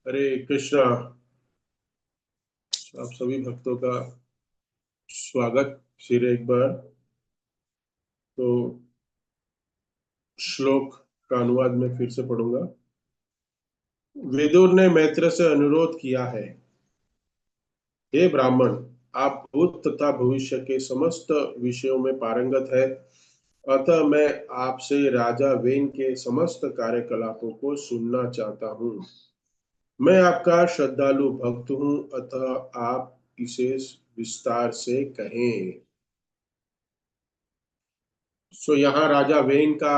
हरे कृष्णा। आप सभी भक्तों का स्वागत। फिर एक बार तो श्लोक का अनुवाद मैं फिर से पढ़ूंगा। विदुर ने मैत्र से अनुरोध किया है, हे ब्राह्मण, आप भूत तथा भविष्य के समस्त विषयों में पारंगत है। अतः मैं आपसे राजा वेन के समस्त कार्यकलापों को सुनना चाहता हूँ। मैं आपका श्रद्धालु भक्त हूँ, अतः आप इसे विस्तार से कहें। सो यहाँ राजा वेन का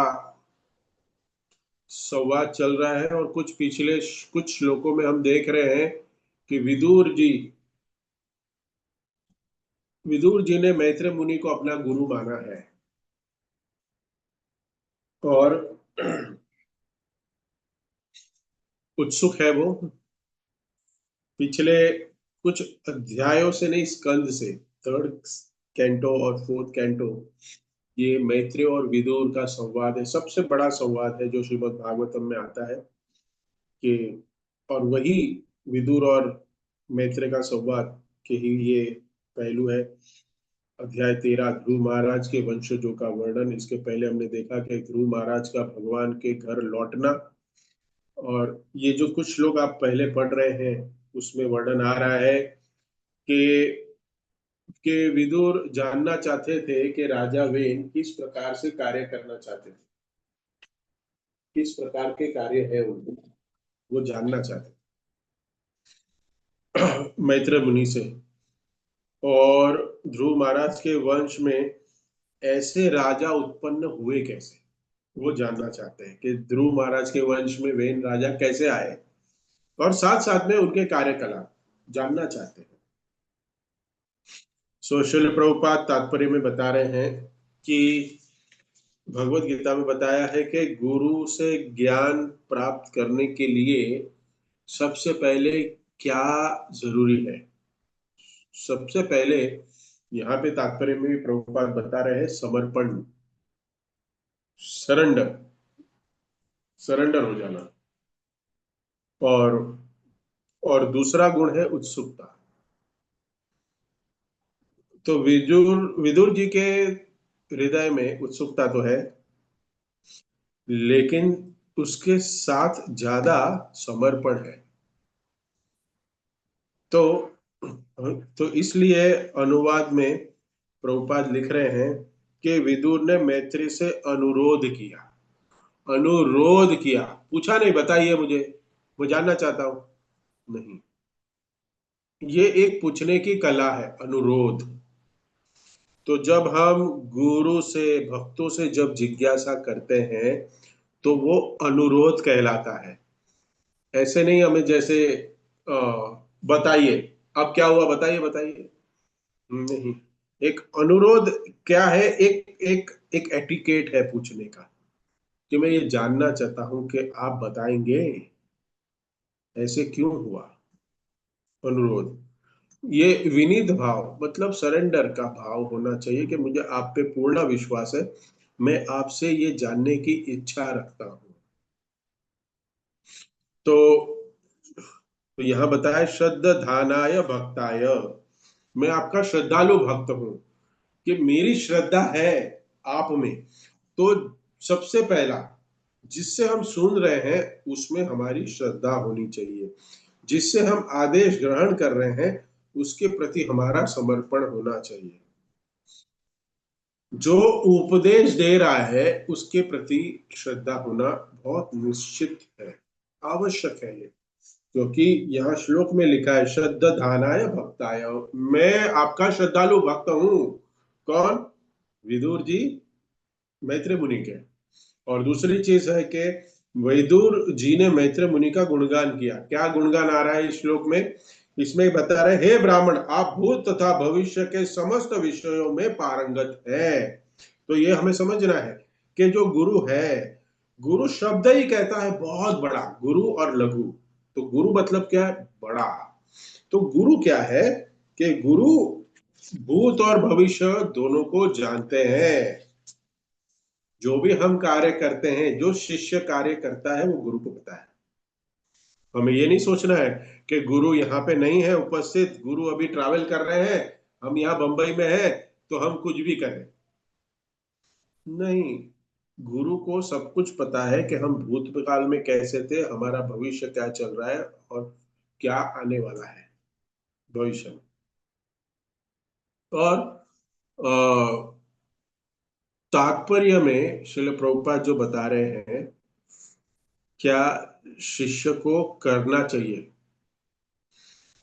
संवाद चल रहा है और कुछ पिछले कुछ श्लोकों में हम देख रहे हैं कि विदुर जी ने मैत्र मुनि को अपना गुरु माना है। और उत्सुक है वो पिछले कुछ अध्यायों से नहीं, स्कंद से, थर्ड कैंटो और फोर्थ कैंटो, ये मैत्री और विदुर का संवाद है। सबसे बड़ा संवाद है जो श्रीमद् भागवतम में आता है कि, और वही विदुर और मैत्री का संवाद के ही ये पहलू है। अध्याय 13, ध्रुव महाराज के वंशजों का वर्णन। इसके पहले हमने देखा कि ध्रुव महाराज का भगवान के घर लौटना, और ये जो कुछ श्लोक आप पहले पढ़ रहे हैं उसमें वर्णन आ रहा है कि विदुर जानना चाहते थे कि राजा वेन किस प्रकार से कार्य करना चाहते थे, किस प्रकार के कार्य है उनके, वो जानना चाहते थे मैत्र मुनि से। और ध्रुव महाराज के वंश में ऐसे राजा उत्पन्न हुए कैसे, वो जानना चाहते हैं कि ध्रुव महाराज के वंश में वेन राजा कैसे आए, और साथ साथ में उनके कार्यकलाप जानना चाहते हैं। सोशल प्रभुपाद तात्पर्य में बता रहे हैं कि भगवत गीता में बताया है कि गुरु से ज्ञान प्राप्त करने के लिए सबसे पहले क्या जरूरी है। सबसे पहले यहाँ पे तात्पर्य में भी प्रभुपाद बता रहे हैं समर्पण, सरेंडर, सरेंडर हो जाना। और दूसरा गुण है उत्सुकता। तो विदुर विदुर जी के हृदय में उत्सुकता तो है, लेकिन उसके साथ ज्यादा समर्पण है। तो इसलिए अनुवाद में प्रभुपाद लिख रहे हैं कि विदुर ने मैत्री से अनुरोध किया। अनुरोध किया, पूछा नहीं, बताइए मुझे, वो जानना चाहता हूं, नहीं। ये एक पूछने की कला है, अनुरोध। तो जब हम गुरु से, भक्तों से जब जिज्ञासा करते हैं तो वो अनुरोध कहलाता है। ऐसे नहीं हमें जैसे बताइए, अब क्या हुआ, बताइए बताइए, नहीं। एक अनुरोध क्या है, एक एक एक एटिकेट है पूछने का, कि मैं ये जानना चाहता हूं कि आप बताएंगे ऐसे क्यों हुआ। अनुरोध, ये विनीत भाव, मतलब सरेंडर का भाव होना चाहिए कि मुझे आप पे पूर्ण विश्वास है, मैं आपसे ये जानने की इच्छा रखता हूं। तो यहां बताया श्रद्धा धानाय भक्ताय, मैं आपका श्रद्धालु भक्त हूं, कि मेरी श्रद्धा है आप में। तो सबसे पहला जिससे हम सुन रहे हैं उसमें हमारी श्रद्धा होनी चाहिए, जिससे हम आदेश ग्रहण कर रहे हैं उसके प्रति हमारा समर्पण होना चाहिए, जो उपदेश दे रहा है उसके प्रति श्रद्धा होना बहुत निश्चित है, आवश्यक है ये। क्योंकि यहाँ श्लोक में लिखा है श्रद्धा धानाय भक्ताय, मैं आपका श्रद्धालु भक्त हूं। कौन? विदुर जी मैत्री मुनि के। और दूसरी चीज है कि विदुर जी ने मैत्री मुनि का गुणगान किया। क्या गुणगान आ रहा है इस श्लोक में? इसमें बता रहे, हे ब्राह्मण, आप भूत तथा भविष्य के समस्त विषयों में पारंगत है। तो ये हमें समझना है कि जो गुरु है, गुरु शब्द ही कहता है बहुत बड़ा, गुरु और लघु। तो गुरु मतलब क्या है? बड़ा। तो गुरु क्या है? कि गुरु भूत और भविष्य दोनों को जानते हैं। जो भी हम कार्य करते हैं, जो शिष्य कार्य करता है वो गुरु को पता है। हमें ये नहीं सोचना है कि गुरु यहाँ पे नहीं है उपस्थित, गुरु अभी ट्रैवल कर रहे हैं, हम यहाँ बंबई में हैं, तो हम कुछ भी करें। नहीं, गुरु को सब कुछ पता है कि हम भूतकाल में कैसे थे, हमारा भविष्य क्या चल रहा है और क्या आने वाला है भविष्य में। और तात्पर्य में श्रील प्रभुपाद जो बता रहे हैं, क्या शिष्य को करना चाहिए,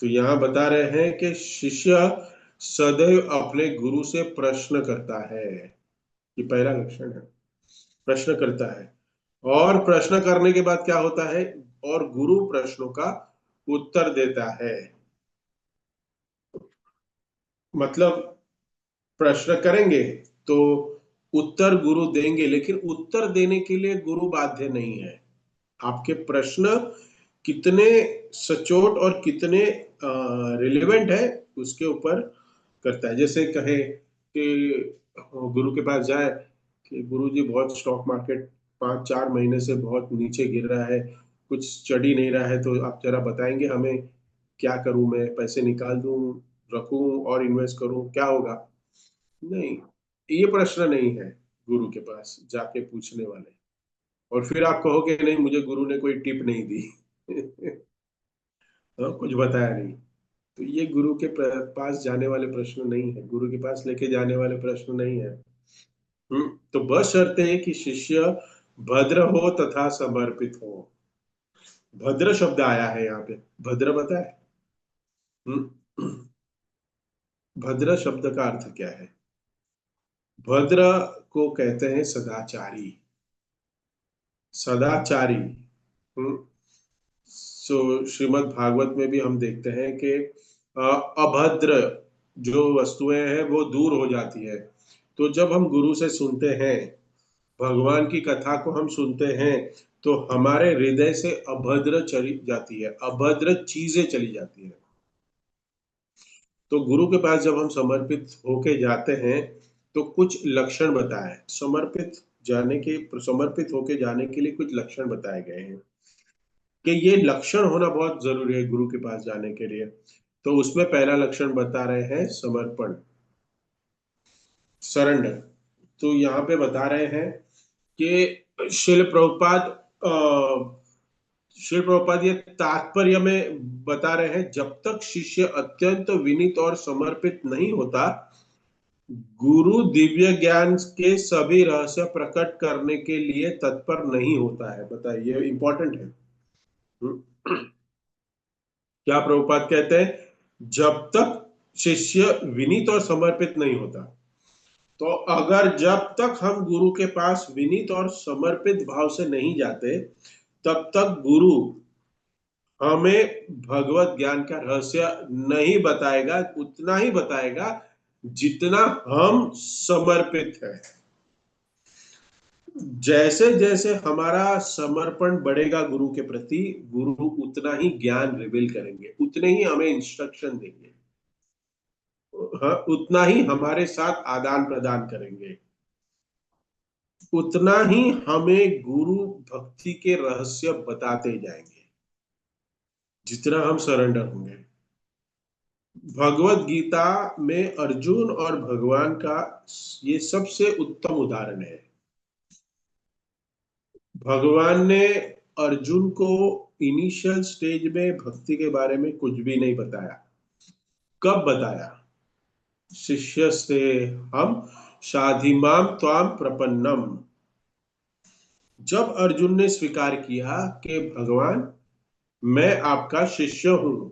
तो यहाँ बता रहे हैं कि शिष्य सदैव अपने गुरु से प्रश्न करता है। ये पहला लक्षण है, प्रश्न करता है। और प्रश्न करने के बाद क्या होता है, और गुरु प्रश्नों का उत्तर देता है। मतलब प्रश्न करेंगे तो उत्तर गुरु देंगे, लेकिन उत्तर देने के लिए गुरु बाध्य नहीं है। आपके प्रश्न कितने सचोट और कितने रिलेवेंट है उसके ऊपर करता है। जैसे कहे कि गुरु के पास जाए कि गुरु जी बहुत स्टॉक मार्केट 5-4 महीने से बहुत नीचे गिर रहा है, कुछ चढ़ ही नहीं रहा है, तो आप जरा बताएंगे हमें क्या करूं, मैं पैसे निकाल दूं, रखूं और इन्वेस्ट करूं, क्या होगा। नहीं, ये प्रश्न नहीं है गुरु के पास जाके पूछने वाले। और फिर आप कहोगे नहीं, मुझे गुरु ने कोई टिप नहीं दी कुछ बताया नहीं, तो ये गुरु के पास जाने वाले प्रश्न नहीं है, गुरु के पास लेके जाने वाले प्रश्न नहीं है। तो बस शर्त है कि शिष्य भद्र हो तथा समर्पित हो। भद्र शब्द आया है यहाँ पे, भद्र पता है? भद्र शब्द का अर्थ क्या है? भद्र को कहते हैं सदाचारी, सदाचारी। सो श्रीमद् भागवत में भी हम देखते हैं कि अभद्र जो वस्तुएं हैं वो दूर हो जाती है। तो जब हम गुरु से सुनते हैं, भगवान की कथा को हम सुनते हैं, तो हमारे हृदय से अभद्र चली जाती है, अभद्र चीजें चली जाती है। तो गुरु के पास जब हम समर्पित होके जाते हैं, तो कुछ लक्षण बताए समर्पित होके जाने के लिए कुछ लक्षण बताए गए हैं कि ये लक्षण होना बहुत जरूरी है गुरु के पास जाने के लिए। तो उसमें पहला लक्षण बता रहे हैं समर्पण, सरेंडर। तो यहाँ पे बता रहे हैं कि शिल प्रभुपाद ये तात्पर्य में बता रहे हैं, जब तक शिष्य अत्यंत विनीत और समर्पित नहीं होता, गुरु दिव्य ज्ञान के सभी रहस्य प्रकट करने के लिए तत्पर नहीं होता है। बताइए, ये इंपॉर्टेंट है। क्या प्रभुपाद कहते हैं? जब तक शिष्य विनीत और समर्पित नहीं होता, तो अगर जब तक हम गुरु के पास विनीत और समर्पित भाव से नहीं जाते, तब तक गुरु हमें भगवत ज्ञान का रहस्य नहीं बताएगा, उतना ही बताएगा जितना हम समर्पित है। जैसे जैसे हमारा समर्पण बढ़ेगा गुरु के प्रति, गुरु उतना ही ज्ञान रिवील करेंगे, उतने ही हमें इंस्ट्रक्शन देंगे, हाँ, उतना ही हमारे साथ आदान प्रदान करेंगे, उतना ही हमें गुरु भक्ति के रहस्य बताते जाएंगे जितना हम सरेंडर होंगे। भगवत गीता में अर्जुन और भगवान का ये सबसे उत्तम उदाहरण है। भगवान ने अर्जुन को इनिशियल स्टेज में भक्ति के बारे में कुछ भी नहीं बताया। कब बताया? शिष्य से हम शाधिमाम त्वाम प्रपन्नम, जब अर्जुन ने स्वीकार किया कि भगवान मैं आपका शिष्य हूं।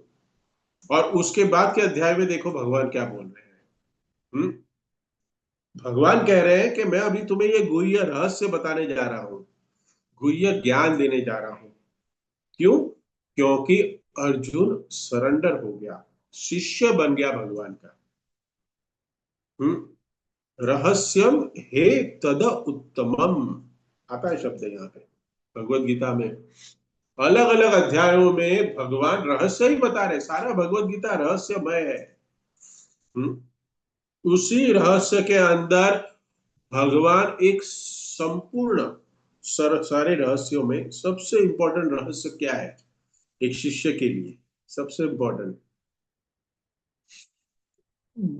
और उसके बाद के अध्याय में देखो भगवान क्या बोल रहे हैं। भगवान कह रहे हैं कि मैं अभी तुम्हें ये गुह्य रहस्य बताने जा रहा हूं, गुह्य ज्ञान देने जा रहा हूं। क्यों? क्योंकि अर्जुन सरेंडर हो गया, शिष्य बन गया भगवान का। रहस्यम हे तद उत्तमम आता है शब्द यहाँ पे भगवत गीता में। अलग अलग अध्यायों में भगवान रहस्य ही बता रहे, सारा भगवत गीता रहस्यमय है। उसी रहस्य के अंदर भगवान एक संपूर्ण सारे रहस्यों में सबसे इंपॉर्टेंट रहस्य क्या है? एक शिष्य के लिए सबसे इम्पोर्टेंट।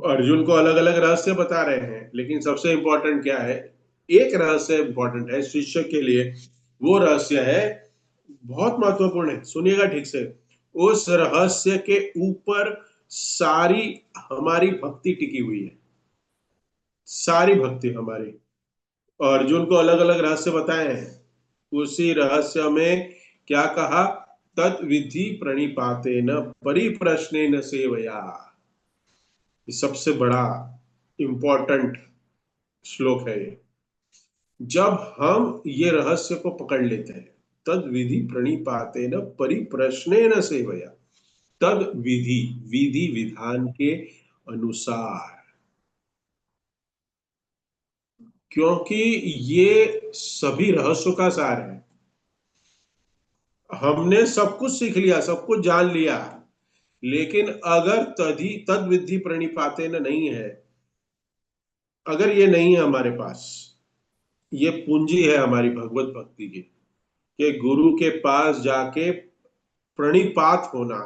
अर्जुन को अलग अलग रहस्य बता रहे हैं, लेकिन सबसे इंपॉर्टेंट क्या है? एक रहस्य इंपॉर्टेंट है शिष्य के लिए। वो रहस्य है, बहुत महत्वपूर्ण है, सुनिएगा ठीक से। उस रहस्य के ऊपर सारी हमारी भक्ति टिकी हुई है, सारी भक्ति हमारी। अर्जुन को अलग अलग रहस्य बताए हैं, उसी रहस्य में क्या कहा? तत् विधि प्रणिपातेन परिप्रश्नेन सेवया। ये सबसे बड़ा इंपॉर्टेंट श्लोक है ये। जब हम ये रहस्य को पकड़ लेते हैं, तद विधि प्रणिपातेन परिप्रश्नेन सेवया। तद विधि, विधि विधान के अनुसार, क्योंकि ये सभी रहस्यों का सार है। हमने सब कुछ सीख लिया, सब कुछ जान लिया, लेकिन अगर तद विधि प्रणिपातेन नहीं है, अगर ये नहीं है हमारे पास, ये पूंजी है हमारी भगवत भक्ति की, कि गुरु के पास जाके प्रणिपात होना,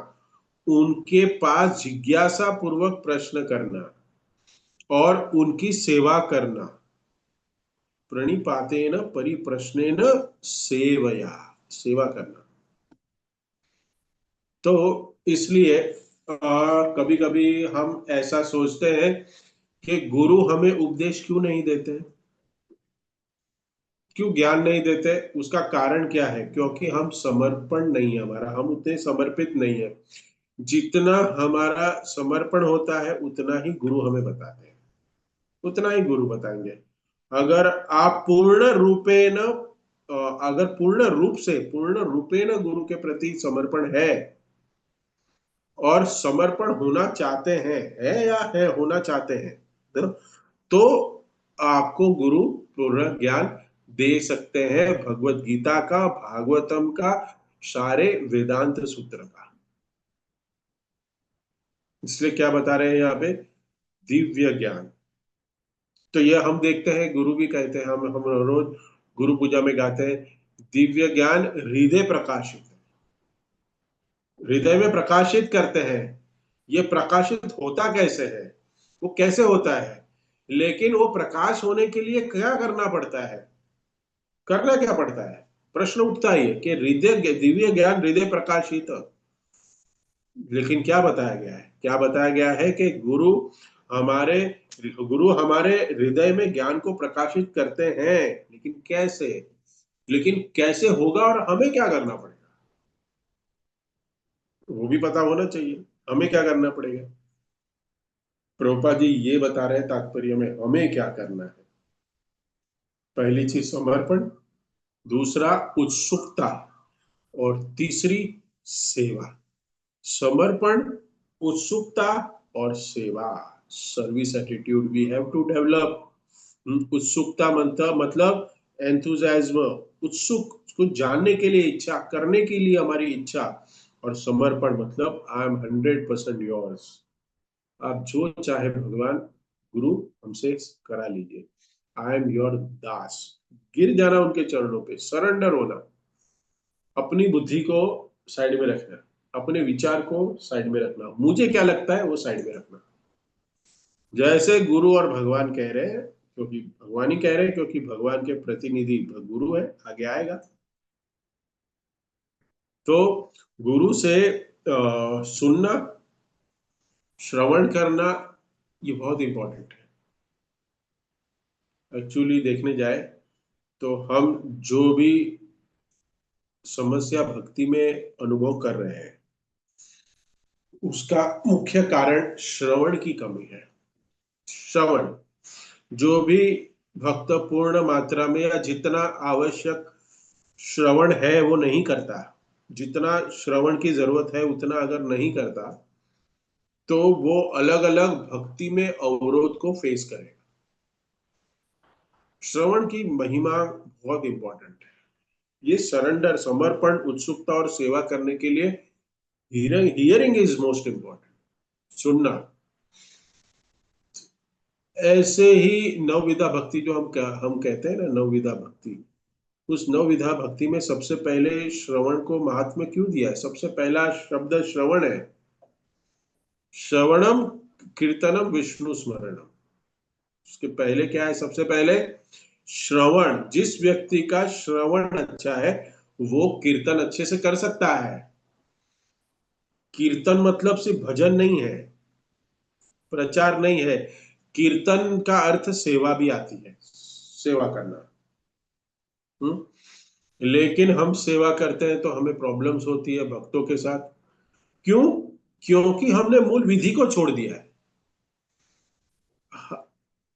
उनके पास जिज्ञासा पूर्वक प्रश्न करना और उनकी सेवा करना। प्रणिपातेन परिप्रश्नेन सेवया, सेवा करना। तो इसलिए कभी कभी हम ऐसा सोचते हैं कि गुरु हमें उपदेश क्यों नहीं देते, क्यों ज्ञान नहीं देते। उसका कारण क्या है? क्योंकि हम समर्पण नहीं है हमारा, हम उतने समर्पित नहीं है। जितना हमारा समर्पण होता है उतना ही गुरु हमें बताते हैं, उतना ही गुरु बताएंगे। अगर आप पूर्ण रूपेण, अगर पूर्ण रूप से, पूर्ण रूपेण गुरु के प्रति समर्पण है और समर्पण होना चाहते हैं, है या है होना चाहते हैं, है ना? तो आपको गुरु पूर्ण ज्ञान दे सकते हैं, भगवत गीता का, भागवतम का, सारे वेदांत सूत्र का। इसलिए क्या बता रहे हैं यहाँ पे? दिव्य ज्ञान। तो ये हम देखते हैं, गुरु भी कहते हैं, हम रोज गुरु पूजा में गाते हैं, दिव्य ज्ञान हृदय प्रकाशित, हृदय में प्रकाशित करते हैं। ये प्रकाशित होता कैसे है? वो कैसे होता है? लेकिन वो प्रकाश होने के लिए क्या करना पड़ता है? करना क्या पड़ता है? प्रश्न उठता ही है कि हृदय, दिव्य ज्ञान हृदय प्रकाशित। लेकिन क्या बताया गया है? क्या बताया गया है कि हमारे गुरु हमारे हृदय में ज्ञान को प्रकाशित करते हैं, लेकिन कैसे? लेकिन कैसे होगा और हमें क्या करना पड़ेगा, वो भी पता होना चाहिए। हमें क्या करना पड़ेगा? प्रभुपाद जी ये बता रहे हैं तात्पर्य में हमें क्या करना है। पहली चीज समर्पण, दूसरा उत्सुकता, और तीसरी सेवा। समर्पण, उत्सुकता और सेवा। Service attitude we have to develop. उत्सुकता मतलब एंथुजियाज्म, उत्सुक, कुछ जानने के लिए इच्छा, करने के लिए हमारी इच्छा। और समर्पण मतलब आई एम 100% योर्स। आप जो चाहे भगवान गुरु हमसे करा लीजिए। आई एम योर दास। गिर जाना उनके चरणों पे, सरेंडर होना, अपनी बुद्धि को साइड में रखना, अपने विचार को साइड में रखना, मुझे क्या लगता है वो साइड में रखना। जैसे गुरु और भगवान कह रहे हैं, क्योंकि भगवान ही कह रहे हैं, क्योंकि भगवान के प्रतिनिधि गुरु है, आगे आएगा। तो गुरु से सुनना, श्रवण करना, ये बहुत इंपॉर्टेंट है। एक्चुअली देखने जाए तो हम जो भी समस्या भक्ति में अनुभव कर रहे हैं, उसका मुख्य कारण श्रवण की कमी है। श्रवण, जो भी भक्त पूर्ण मात्रा में या जितना आवश्यक श्रवण है वो नहीं करता, जितना श्रवण की जरूरत है उतना अगर नहीं करता, तो वो अलग अलग भक्ति में अवरोध को फेस करेगा। श्रवण की महिमा बहुत इंपॉर्टेंट है। ये सरेंडर, समर्पण, उत्सुकता और सेवा करने के लिए हियरिंग इज मोस्ट इंपॉर्टेंट। सुनना। ऐसे ही नवविधा भक्ति जो हम कहते हैं ना, नवविधा भक्ति, उस नवविधा भक्ति में सबसे पहले श्रवण को महात्म्य क्यों दिया है? सबसे पहला शब्द श्रवण है। श्रवणम कीर्तनम विष्णु स्मरणम। उसके पहले क्या है? सबसे पहले श्रवण। जिस व्यक्ति का श्रवण अच्छा है वो कीर्तन अच्छे से कर सकता है। कीर्तन मतलब सिर्फ भजन नहीं है, प्रचार नहीं है। कीर्तन का अर्थ सेवा भी आती है, सेवा करना। लेकिन हम सेवा करते हैं तो हमें प्रॉब्लम्स होती है भक्तों के साथ। क्यों? क्योंकि हमने मूल विधि को छोड़ दिया है।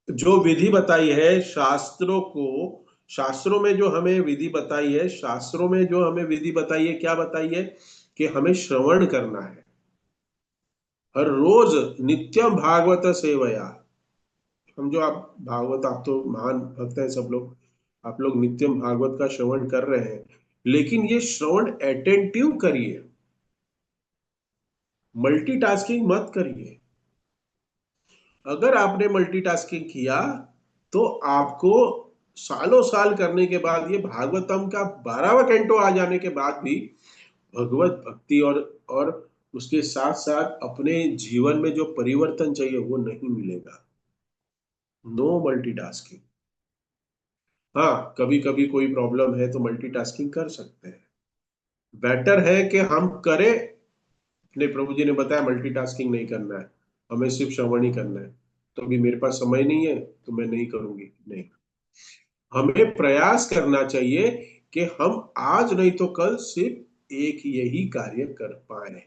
जो विधि बताई है शास्त्रों को, शास्त्रों में जो हमें विधि बताई है, शास्त्रों में जो हमें विधि बताई है, क्या बताई है? कि हमें श्रवण करना है हर रोज, नित्यम भागवत सेवया। हम जो आप भागवत, आप तो महान भक्त हैं सब लोग, आप लोग नित्यम भागवत का श्रवण कर रहे हैं, लेकिन ये श्रवण अटेंटिव करिए, मल्टीटास्किंग मत करिए। अगर आपने मल्टीटास्किंग किया तो आपको सालों साल करने के बाद, ये भागवतम का 12वां कैंटो आ जाने के बाद भी भगवत भक्ति और उसके साथ साथ अपने जीवन में जो परिवर्तन चाहिए वो नहीं मिलेगा। No multitasking. हाँ, कभी कभी कोई प्रॉब्लम है तो मल्टीटास्किंग कर सकते हैं। बेटर है कि हम करें। अपने प्रभु जी ने बताया मल्टीटास्किंग नहीं करना है, हमें सिर्फ श्रवण ही करना है। तो अभी मेरे पास समय नहीं है तो मैं नहीं करूंगी, नहीं। हमें प्रयास करना चाहिए कि हम आज नहीं तो कल सिर्फ एक यही कार्य कर पाए।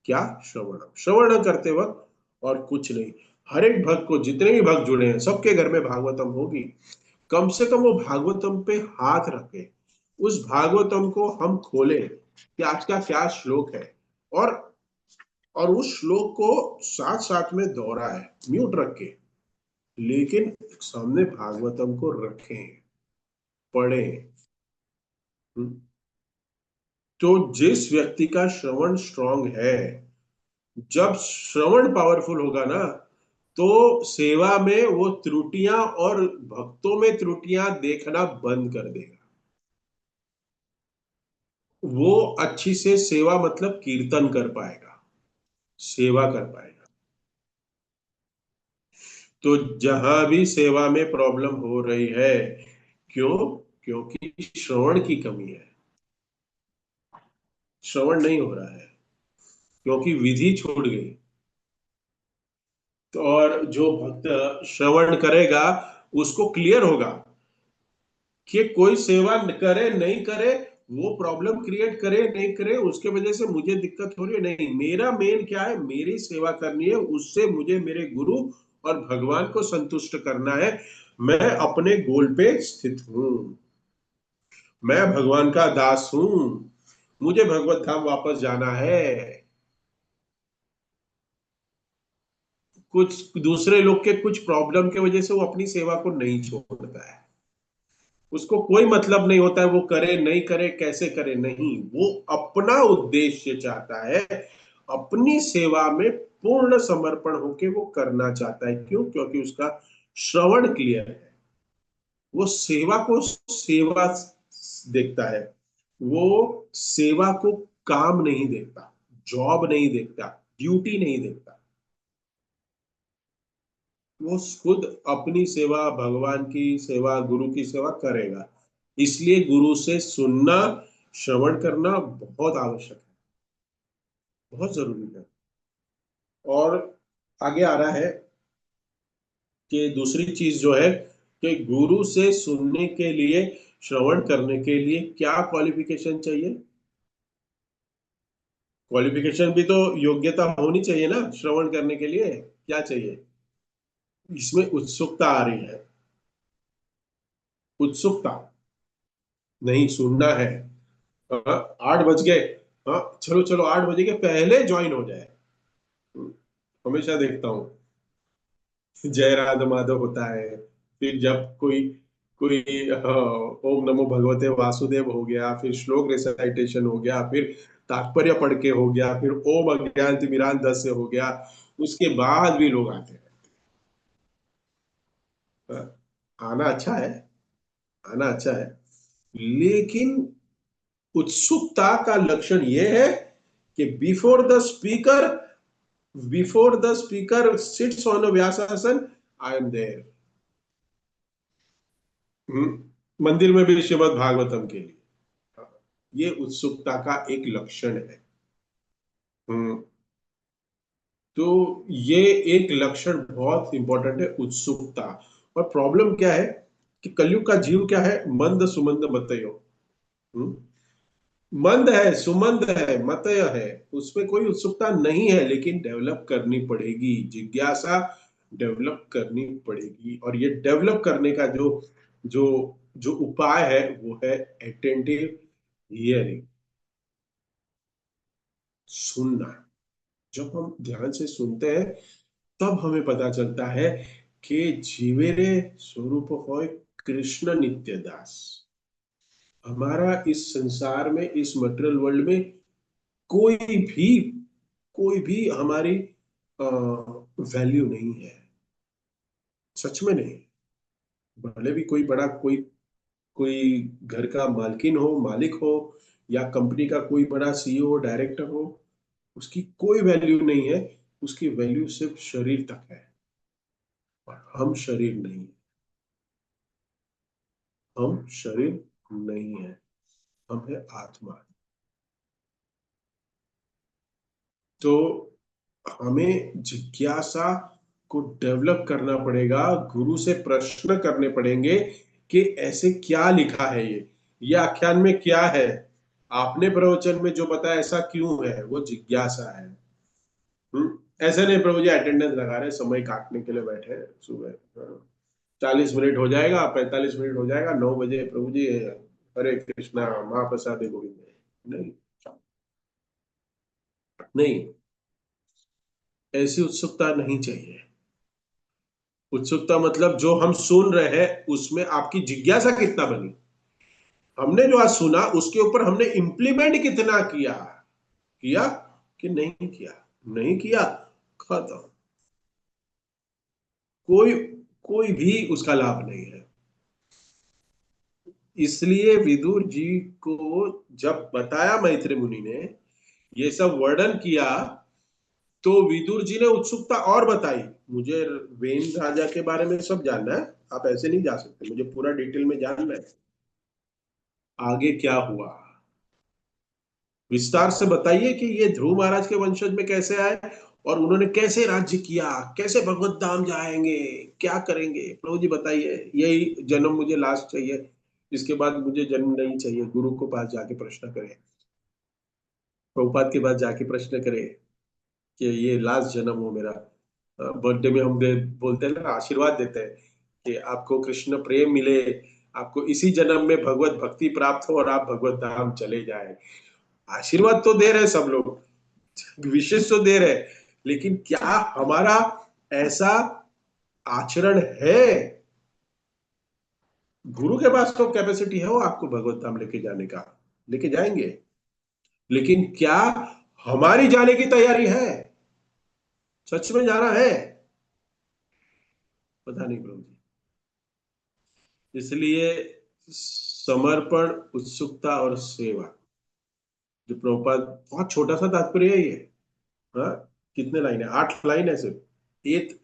क्या? श्रवण। श्रवण करते वक्त और कुछ नहीं। हर एक भक्त को, जितने भी भक्त जुड़े हैं सबके घर में भागवतम होगी। कम से कम वो भागवतम पे हाथ रखे, उस भागवतम को हम खोलें कि आज का क्या श्लोक है, और उस श्लोक को साथ साथ में दोहराए, म्यूट रख के, लेकिन सामने भागवतम को रखें, पढ़ें। तो जिस व्यक्ति का श्रवण स्ट्रांग है, जब श्रवण पावरफुल होगा ना, तो सेवा में वो त्रुटियां और भक्तों में त्रुटियां देखना बंद कर देगा। वो अच्छी से सेवा मतलब कीर्तन कर पाएगा, सेवा कर पाएगा। तो जहां भी सेवा में प्रॉब्लम हो रही है, क्यों? क्योंकि श्रवण की कमी है, श्रवण नहीं हो रहा है, क्योंकि विधि छूट गई। तो और जो भक्त श्रवण करेगा उसको क्लियर होगा कि कोई सेवा करे नहीं करे, वो प्रॉब्लम क्रिएट करे नहीं करे, उसके वजह से मुझे दिक्कत हो रही है नहीं। मेरा मेन क्या है? मेरी सेवा करनी है, उससे मुझे मेरे गुरु और भगवान को संतुष्ट करना है। मैं अपने गोल पे स्थित हूं, मैं भगवान का दास हूं, मुझे भगवत धाम वापस जाना है। कुछ दूसरे लोग के कुछ प्रॉब्लम के वजह से वो अपनी सेवा को नहीं छोड़ता है। उसको कोई मतलब नहीं होता है वो करे नहीं करे, कैसे करे, नहीं। वो अपना उद्देश्य चाहता है, अपनी सेवा में पूर्ण समर्पण होके वो करना चाहता है। क्यों? क्योंकि उसका श्रवण क्लियर है। वो सेवा को सेवा देखता है, वो सेवा को काम नहीं देखता, जॉब नहीं देखता, ड्यूटी नहीं देखता। वो खुद अपनी सेवा, भगवान की सेवा, गुरु की सेवा करेगा। इसलिए गुरु से सुनना, श्रवण करना बहुत आवश्यक है, बहुत जरूरी है। और आगे आ रहा है कि दूसरी चीज जो है कि गुरु से सुनने के लिए, श्रवण करने के लिए क्या क्वालिफिकेशन चाहिए? क्वालिफिकेशन भी तो योग्यता होनी चाहिए ना श्रवण करने के लिए। क्या चाहिए? इसमें उत्सुकता आ रही है, उत्सुकता। नहीं, सुनना है। हाँ, 8 बज गए, हाँ चलो चलो 8 बजे के पहले ज्वाइन हो जाए। हमेशा देखता हूँ जय राधा माधव होता है, फिर जब कोई कोई ओम नमो भगवते वासुदेव हो गया, फिर श्लोक रिसाइटेशन हो गया, फिर तात्पर्य पढ़ के हो गया, फिर ओम अज्ञान तिमिरांधस्य से हो गया, उसके बाद भी लोग आते हैं। हाँ, आना अच्छा है, आना अच्छा है, लेकिन उत्सुकता का लक्षण यह है कि before the speaker sits on a व्यासासन, आई एम देयर। मंदिर में भी श्रीमद् भागवतम के लिए ये उत्सुकता का एक लक्षण है। हम्म, तो ये एक लक्षण बहुत इंपॉर्टेंट है, उत्सुकता। और प्रॉब्लम क्या है कि कलयुग का जीव क्या है, मंद सुमंद मतयो। हम्म, मंद है, सुमंद है, मतय है, उसमें कोई उत्सुकता नहीं है, लेकिन डेवलप करनी पड़ेगी, जिज्ञासा डेवलप करनी पड़ेगी। और ये डेवलप करने का जो जो जो उपाय है वो है अटेंटिव हियरिंग, सुनना। जब हम ध्यान से सुनते हैं तब हमें पता चलता है कि जीवेरे स्वरूप होय कृष्ण नित्य दास। हमारा इस संसार में, इस मटेरियल वर्ल्ड में कोई भी कोई भी हमारी वैल्यू नहीं है, सच में नहीं। भले भी कोई बड़ा कोई कोई घर का मालकिन हो, मालिक हो, या कंपनी का कोई बड़ा सीईओ डायरेक्टर हो, उसकी कोई वैल्यू नहीं है। उसकी वैल्यू सिर्फ शरीर तक है। और हम शरीर नहीं, हम शरीर नहीं है, हम है आत्मा। तो हमें जिज्ञासा को डेवलप करना पड़ेगा, गुरु से प्रश्न करने पड़ेंगे कि ऐसे क्या लिखा है, ये आख्यान में क्या है, आपने प्रवचन में जो बताया ऐसा क्यों है, वो जिज्ञासा है। ऐसे नहीं प्रभु जी अटेंडेंस लगा रहे, समय काटने के लिए बैठे हैं सुबह। 40 मिनट हो जाएगा, 45 मिनट हो जाएगा, 9 बजे प्रभु जी हरे कृष्णा महाप्रसाद गोविंद। नहीं, नहीं, ऐसी उत्सुकता नहीं चाहिए। उत्सुकता मतलब जो हम सुन रहे हैं उसमें आपकी जिज्ञासा कितना बनी, हमने जो आज सुना उसके ऊपर हमने इंप्लीमेंट कितना किया, किया कि नहीं किया। नहीं किया, खत्म। कोई कोई भी उसका लाभ नहीं है। इसलिए विदुर जी को जब बताया मैत्री मुनि ने, ये सब वर्णन किया, तो विदुर जी ने उत्सुकता और बताई। मुझे वेन राजा के बारे में सब जानना है, आप ऐसे नहीं जा सकते, मुझे पूरा डिटेल में जानना है, आगे क्या हुआ, विस्तार से बताइए कि ये ध्रुव महाराज के वंशज में कैसे आए, और उन्होंने कैसे राज्य किया, कैसे भगवत धाम जाएंगे, क्या करेंगे, प्रभु जी बताइए, यही जन्म मुझे लास्ट चाहिए, इसके बाद मुझे जन्म नहीं चाहिए। गुरु को पास जाके प्रश्न करे, प्रभुपाद के पास जाके प्रश्न करे कि ये लास्ट जन्म हो मेरा। बर्थडे में हम बोलते हैं ना, आशीर्वाद देते हैं कि आपको कृष्ण प्रेम मिले, आपको इसी जन्म में भगवत भक्ति प्राप्त हो और आप भगवत धाम चले जाए। आशीर्वाद तो दे रहे सब लोग, विशेष तो दे रहे, लेकिन क्या हमारा ऐसा आचरण है? गुरु के पास तो कैपेसिटी है वो आपको भगवत धाम लेके जाने का, लेके जाएंगे, लेकिन क्या हमारी जाने की तैयारी है? सच में जाना है? पता नहीं प्रभु जी। इसलिए समर्पण, उत्सुकता और सेवा, जो प्रभुपाद, बहुत छोटा सा तात्पर्य है ये। हाँ, कितने लाइन है, 8 लाइन है सिर्फ,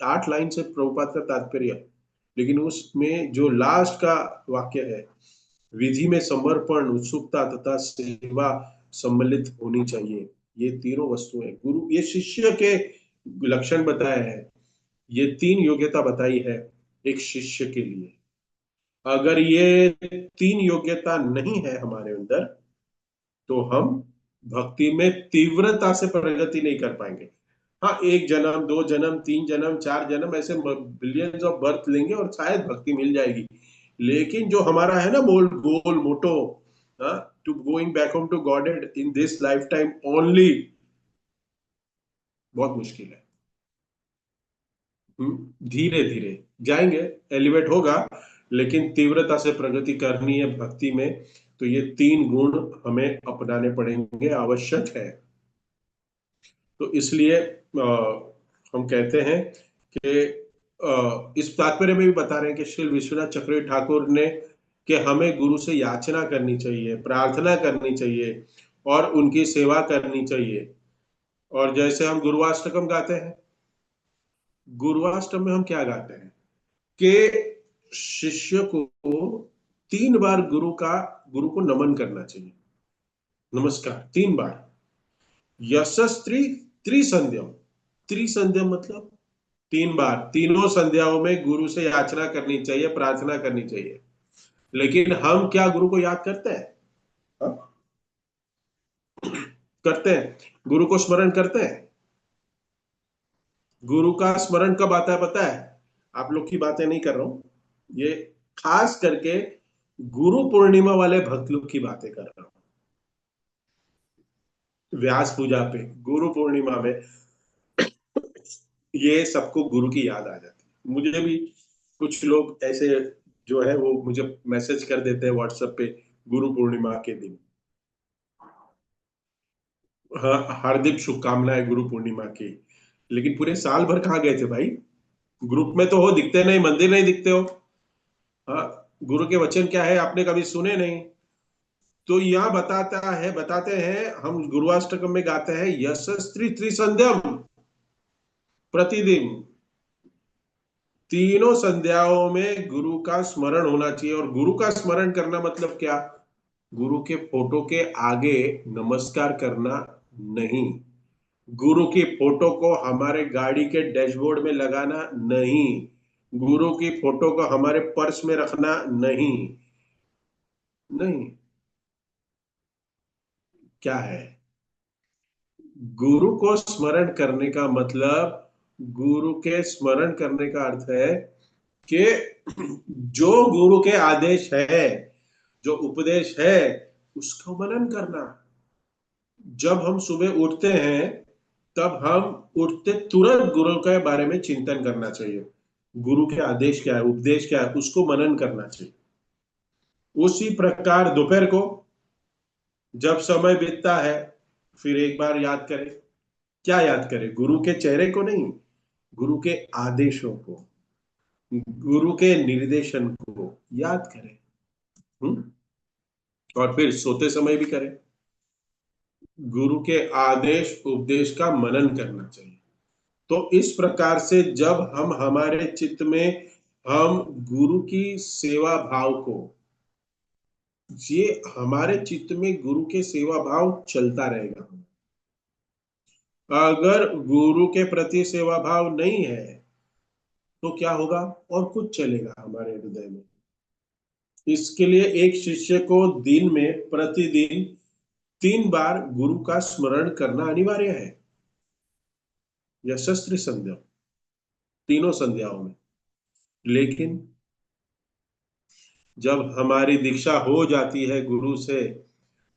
8 लाइन से प्रभुपाद का तात्पर्य है। लेकिन उसमें जो लास्ट का वाक्य है, विधि में समर्पण, उत्सुकता तथा सेवा सम्मिलित होनी चाहिए। ये तीनों वस्तुएं गुरु, ये शिष्य के लक्षण बताए हैं, ये 3 योग्यता बताई है एक शिष्य के लिए। अगर ये 3 योग्यता नहीं है हमारे अंदर, तो हम भक्ति में तीव्रता से प्रगति नहीं कर पाएंगे। हाँ, 1 जन्म, 2 जन्म, 3 जन्म, 4 जन्म, ऐसे बिलियंस ऑफ बर्थ लेंगे और शायद भक्ति मिल जाएगी। लेकिन जो हमारा है ना goal goal motto, to going back home to God in this lifetime only, बहुत मुश्किल है। धीरे धीरे जाएंगे, एलिवेट होगा, लेकिन तीव्रता से प्रगति करनी है भक्ति में, तो ये 3 गुण हमें अपनाने पड़ेंगे, आवश्यक है। तो इसलिए हम कहते हैं कि इस तात्पर्य में भी बता रहे हैं कि श्री विश्वनाथ चक्रवर्ती ठाकुर ने कि हमें गुरु से याचना करनी चाहिए, प्रार्थना करनी चाहिए और उनकी सेवा करनी चाहिए। और जैसे हम गुरुवाष्टकम गाते हैं, गुरुवाष्टकम में हम क्या गाते हैं कि शिष्य को 3 बार गुरु को नमन करना चाहिए, नमस्कार 3 बार। यशस्त्री त्रिसंध्यम, त्रिसंध्यम मतलब 3 बार, तीनों संध्याओं में गुरु से याचना करनी चाहिए, प्रार्थना करनी चाहिए। लेकिन हम क्या गुरु को याद करते हैं? हाँ? करते हैं, गुरु को स्मरण करते हैं। गुरु का स्मरण कब आता है पता है? आप लोग की बातें नहीं कर रहा हूं, ये खास करके गुरु पूर्णिमा वाले भक्त लोग की बातें कर रहा हूं। व्यास पूजा पे, गुरु पूर्णिमा में ये सबको गुरु की याद आ जाती है। मुझे भी कुछ लोग ऐसे जो है वो मुझे मैसेज कर देते हैं व्हाट्सएप पे गुरु पूर्णिमा के दिन। हाँ, हार्दिक शुभकामनाएं गुरु पूर्णिमा की। लेकिन पूरे साल भर कहाँ गए थे भाई? ग्रुप में तो हो, दिखते नहीं, मंदिर नहीं दिखते हो। हाँ, गुरु के वचन क्या है आपने कभी सुने नहीं? तो यहाँ बताते हैं, हम गुरुवाष्टकम में गाते हैं यशस्त्री त्रिसंध्यम, प्रतिदिन तीनों संध्याओं में गुरु का स्मरण होना चाहिए। और गुरु का स्मरण करना मतलब क्या? गुरु के फोटो के आगे नमस्कार करना नहीं, गुरु की फोटो को हमारे गाड़ी के डैशबोर्ड में लगाना नहीं, गुरु की फोटो को हमारे पर्स में रखना नहीं। नहीं, क्या है? गुरु को स्मरण करने का मतलब, गुरु के स्मरण करने का अर्थ है कि जो गुरु के आदेश है, जो उपदेश है, उसका मनन करना। जब हम सुबह उठते हैं, तब हम उठते तुरंत गुरु के बारे में चिंतन करना चाहिए। गुरु के आदेश क्या है, उपदेश क्या है, उसको मनन करना चाहिए। उसी प्रकार दोपहर को जब समय बीतता है, फिर एक बार याद करें। क्या याद करें? गुरु के चेहरे को नहीं, गुरु के आदेशों को, गुरु के निर्देशन को याद करें। हुँ? और फिर सोते समय भी करें। गुरु के आदेश उपदेश का मनन करना चाहिए। तो इस प्रकार से जब हम हमारे चित्त में हम गुरु की सेवा भाव को, ये हमारे चित्त में गुरु के सेवा भाव चलता रहेगा। अगर गुरु के प्रति सेवा भाव नहीं है तो क्या होगा? और कुछ चलेगा हमारे हृदय में। इसके लिए एक शिष्य को दिन में प्रतिदिन 3 बार गुरु का स्मरण करना अनिवार्य है, यशस्त्र संध्या, तीनों संध्याओं में। लेकिन जब हमारी दीक्षा हो जाती है गुरु से,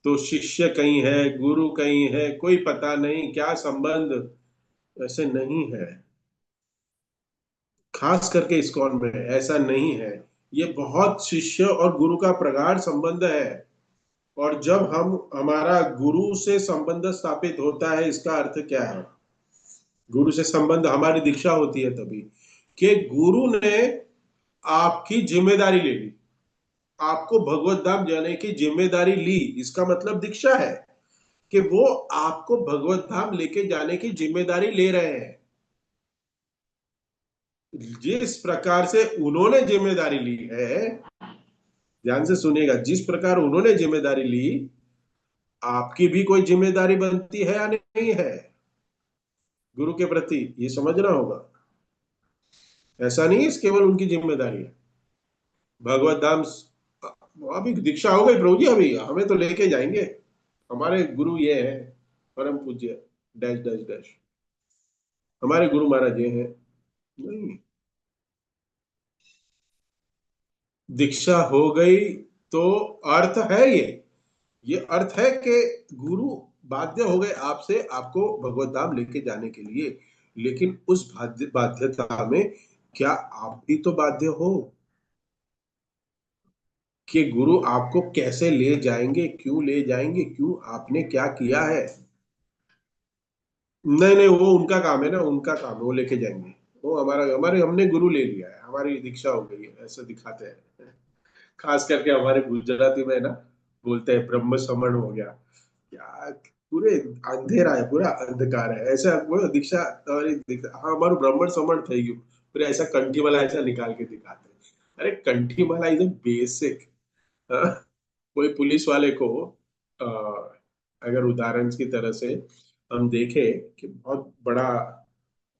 तो शिष्य कहीं है, गुरु कहीं है, कोई पता नहीं क्या संबंध, ऐसे नहीं है। खास करके इस्कॉन में ऐसा नहीं है। ये बहुत शिष्य और गुरु का प्रगाढ़ संबंध है। और जब हम हमारा गुरु से संबंध स्थापित होता है, इसका अर्थ क्या है? गुरु से संबंध, हमारी दीक्षा होती है तभी कि गुरु ने आपकी जिम्मेदारी ले ली, आपको भगवत धाम जाने की जिम्मेदारी ली। इसका मतलब दीक्षा है कि वो आपको भगवत धाम लेके जाने की जिम्मेदारी ले रहे हैं। जिस प्रकार से उन्होंने जिम्मेदारी ली है, ध्यान से सुनिएगा, जिस प्रकार उन्होंने जिम्मेदारी ली, आपकी भी कोई जिम्मेदारी बनती है या नहीं है गुरु के प्रति? ये समझना होगा। ऐसा नहीं है केवल उनकी जिम्मेदारी है। भगवत धाम अभी दीक्षा हो गई प्रभु जी, अभी हमें तो लेके जाएंगे, हमारे गुरु ये है, परम पूज्य डैश डैश डैश, हमारे गुरु महाराज ये हैं। नहीं, दीक्षा हो गई तो अर्थ है ये अर्थ है कि गुरु बाध्य हो गए आपसे, आपको भगवत धाम लेके जाने के लिए। लेकिन उस बाध्यता में क्या आप भी तो बाध्य हो कि गुरु आपको कैसे ले जाएंगे, क्यों ले जाएंगे, क्यों, आपने क्या किया है? नहीं नहीं, वो उनका काम है ना, उनका काम है, वो लेके जाएंगे। वो हमारा, हमारे हमने गुरु ले लिया है, हमारी दीक्षा हो गई है, ऐसा दिखाते हैं। खास करके हमारे गुजराती में ना बोलते हैं ब्रह्म समण हो गया, क्या पूरे अंधेरा है, पूरा अंधकार है ऐसा वो दीक्षा। अरे हाँ हमाરું બ્રહ્મણ સમણ થઈ ગયું, फिर ऐसा कंठी वाला ऐसा निकाल के दिखाते हैं। अरे कंठी वाला इज बेसिक। कोई पुलिस वाले को अ, अगर उदाहरण की तरह से हम देखें कि बहुत बड़ा